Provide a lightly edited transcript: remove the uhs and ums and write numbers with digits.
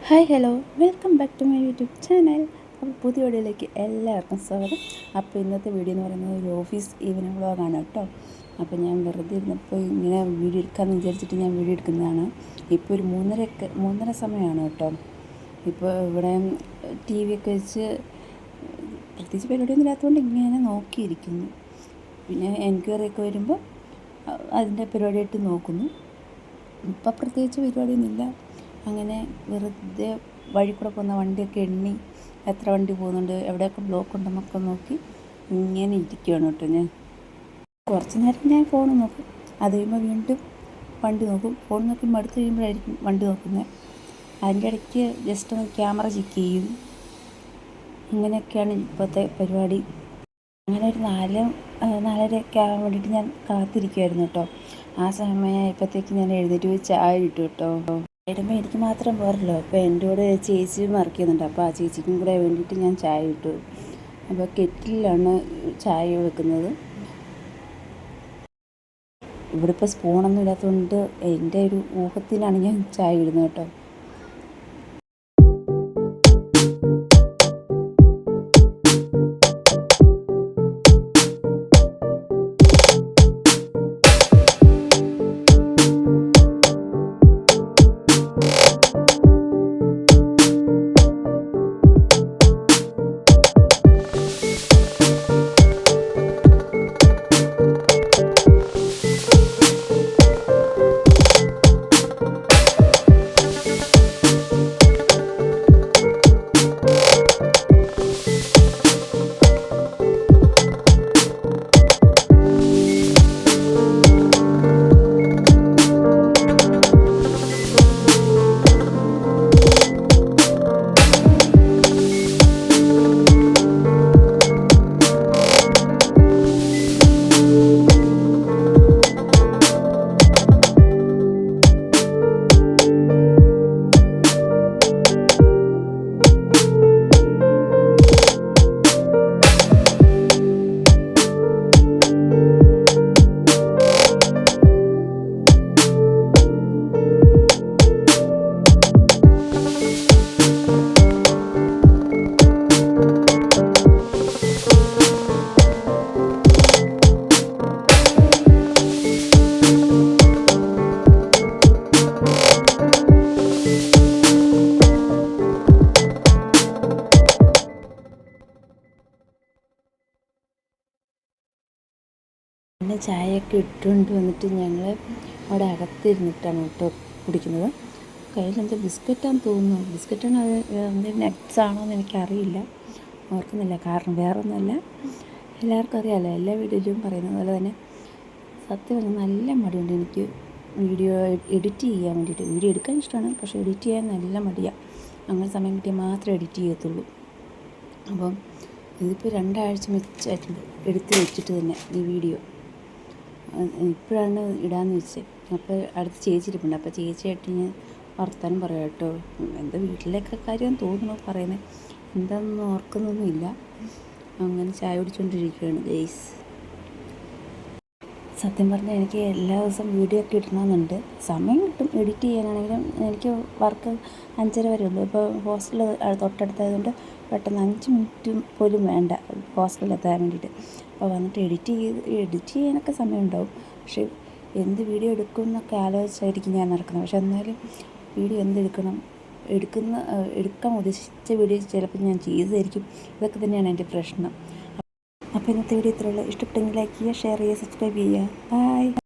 Hi hello welcome back to my YouTube channel. അപ്പോൾ പുതിയ വീഡിയോയിലേക്ക് എല്ലാവർക്കും സ്വാഗതം. അപ്പോൾ ഇന്നത്തെ വീഡിയോ എന്ന് പറയുന്നത് ഒരു ഓഫീസ് ഈവനിങ് വ്ളോഗാണ് കേട്ടോ. അപ്പോൾ ഞാൻ വെറുതെ ഇരുന്നപ്പോൾ ഇങ്ങനെ വീഡിയോ എടുക്കാമെന്ന് വിചാരിച്ചിട്ട് ഞാൻ വീഡിയോ എടുക്കുന്നതാണ്. ഇപ്പോൾ ഒരു മൂന്നര സമയമാണ് കേട്ടോ. ഇപ്പോൾ ഇവിടെ ടി വി ഒക്കെ വെച്ച് പ്രത്യേകിച്ച് പരിപാടിയൊന്നും ഇല്ലാത്തതുകൊണ്ട് ഇങ്ങനെ നോക്കിയിരിക്കുന്നു. പിന്നെ എൻക്വയറി ഒക്കെ വരുമ്പോൾ അതിൻ്റെ പരിപാടിയായിട്ട് നോക്കുന്നു. ഇപ്പം പ്രത്യേകിച്ച് പരിപാടിയൊന്നുമില്ല. അങ്ങനെ വെറുതെ വഴി കൂടെ പോകുന്ന വണ്ടിയൊക്കെ എണ്ണി എത്ര വണ്ടി പോകുന്നുണ്ട്, എവിടെയൊക്കെ ബ്ലോക്ക് ഉണ്ടെന്നൊക്കെ നോക്കി ഇങ്ങനെ ഇരിക്കുകയാണ് കേട്ടോ. ഞാൻ കുറച്ച് നേരം ഞാൻ ഫോൺ നോക്കും, അത് കഴിയുമ്പോൾ വീണ്ടും വണ്ടി നോക്കും. ഫോൺ നോക്കി മടുത്ത് കഴിയുമ്പോഴായിരിക്കും വണ്ടി നോക്കുന്നത്. അതിൻ്റെ ഇടയ്ക്ക് ജസ്റ്റ് ഒന്ന് ക്യാമറ ചെക്ക് ചെയ്യും. ഇങ്ങനെയൊക്കെയാണ് ഇപ്പോഴത്തെ പരിപാടി. അങ്ങനെ ഒരു 4:30 ആകാൻ വേണ്ടിയിട്ട് ഞാൻ കാത്തിരിക്കുമായിരുന്നു കേട്ടോ. ആ സമയമായപ്പോഴത്തേക്ക് ഞാൻ എഴുന്നേറ്റ് പോയി ചായ ഇട്ടു കേട്ടോ. ഇടുമ്പോൾ എനിക്ക് മാത്രം പോരല്ലോ, അപ്പോൾ എൻ്റെ കൂടെ ചേച്ചി വർക്ക് ചെയ്യുന്നുണ്ട്. അപ്പോൾ ആ ചേച്ചിക്കും കൂടെ വേണ്ടിയിട്ട് ഞാൻ ചായ ഇട്ടു. അപ്പോൾ കെറ്റിലാണ് ചായ വെക്കുന്നത്. ഇവിടെ ഇപ്പോൾ സ്പൂണൊന്നും ഇല്ലാത്തതുകൊണ്ട് എൻ്റെ ഒരു ഊഹത്തിലാണ് ഞാൻ ചായ ഇടുന്നത് കേട്ടോ. പിന്നെ ചായയൊക്കെ ഇട്ടുകൊണ്ട് വന്നിട്ട് ഞങ്ങൾ അവിടെ അകത്തിരുന്നിട്ടാണ് കേട്ടോ കുടിക്കുന്നത്. കയ്യിൽ എന്തോ ബിസ്ക്കറ്റാണെന്ന് തോന്നുന്നു. ബിസ്ക്കറ്റാണ്, അത് എന്തെങ്കിലും നട്ട്സാണോ എന്ന് എനിക്കറിയില്ല, ഓർക്കുന്നില്ല. കാരണം വേറെ ഒന്നുമല്ല, എല്ലാവർക്കും അറിയാമല്ലോ, എല്ലാ വീഡിയോയിലും പറയുന്നത് പോലെ തന്നെ സത്യം പറഞ്ഞാൽ നല്ല മടിയുണ്ട് എനിക്ക് വീഡിയോ എഡിറ്റ് ചെയ്യാൻ വേണ്ടിയിട്ട്. വീഡിയോ എടുക്കാൻ ഇഷ്ടമാണ്, പക്ഷേ എഡിറ്റ് ചെയ്യാൻ നല്ല മടിയാണ്. അങ്ങനെ സമയം കിട്ടിയാൽ മാത്രമേ എഡിറ്റ് ചെയ്യത്തുള്ളൂ. അപ്പം ഇതിപ്പോൾ 2 ആഴ്ച മിച്ചായിട്ടുണ്ട് എടുത്ത് വെച്ചിട്ട് തന്നെ ഈ വീഡിയോ. ഇപ്പോഴാണ് ഇടാമെന്ന് വെച്ചത്. അപ്പോൾ അടുത്ത് ചേച്ചി ഇരിപ്പുണ്ട്. അപ്പോൾ ചേച്ചിയായിട്ട് ഞാൻ വർത്താനം പറയാം കേട്ടോ. എന്താ വീട്ടിലേക്ക് കാര്യം തോന്നുന്നു പറയുന്നത്, എന്താണെന്ന് ഓർക്കുന്നൊന്നുമില്ല. അങ്ങനെ ചായ കുടിച്ചുകൊണ്ടിരിക്കുകയാണ് ഗൈസ്. സത്യം പറഞ്ഞാൽ എനിക്ക് എല്ലാ ദിവസവും വീഡിയോ ഒക്കെ ഇടണമെന്നുണ്ട്. സമയം കിട്ടും എഡിറ്റ് ചെയ്യാനാണെങ്കിലും. എനിക്ക് വർക്ക് 5:30 വരെ ഉള്ളൂ. ഇപ്പോൾ ഹോസ്റ്റലിൽ തൊട്ടടുത്തായതുകൊണ്ട് പെട്ടെന്ന് 5 മിനിറ്റ് പോലും വേണ്ട ഹോസ്റ്റലിൽ എത്താൻ വേണ്ടിയിട്ട്. അപ്പോൾ വന്നിട്ട് എഡിറ്റ് ചെയ്യാനൊക്കെ സമയമുണ്ടാവും. പക്ഷേ എന്ത് വീഡിയോ എടുക്കും എന്നൊക്കെ ആലോചിച്ചായിരിക്കും ഞാൻ നടക്കുന്നത്. പക്ഷെ എന്നാലും വീഡിയോ എടുക്കാൻ ഉദ്ദേശിച്ച വീഡിയോ ചിലപ്പോൾ ഞാൻ ചെയ്തതായിരിക്കും. ഇതൊക്കെ തന്നെയാണ് എൻ്റെ പ്രശ്നം. അപ്പോൾ ഇന്നത്തെ വീഡിയോ ഇത്രയുള്ളൂ. ഇഷ്ടപ്പെട്ടെങ്കിൽ ലൈക്ക് ചെയ്യുക, ഷെയർ ചെയ്യുക, സബ്സ്ക്രൈബ് ചെയ്യുക. ബൈ.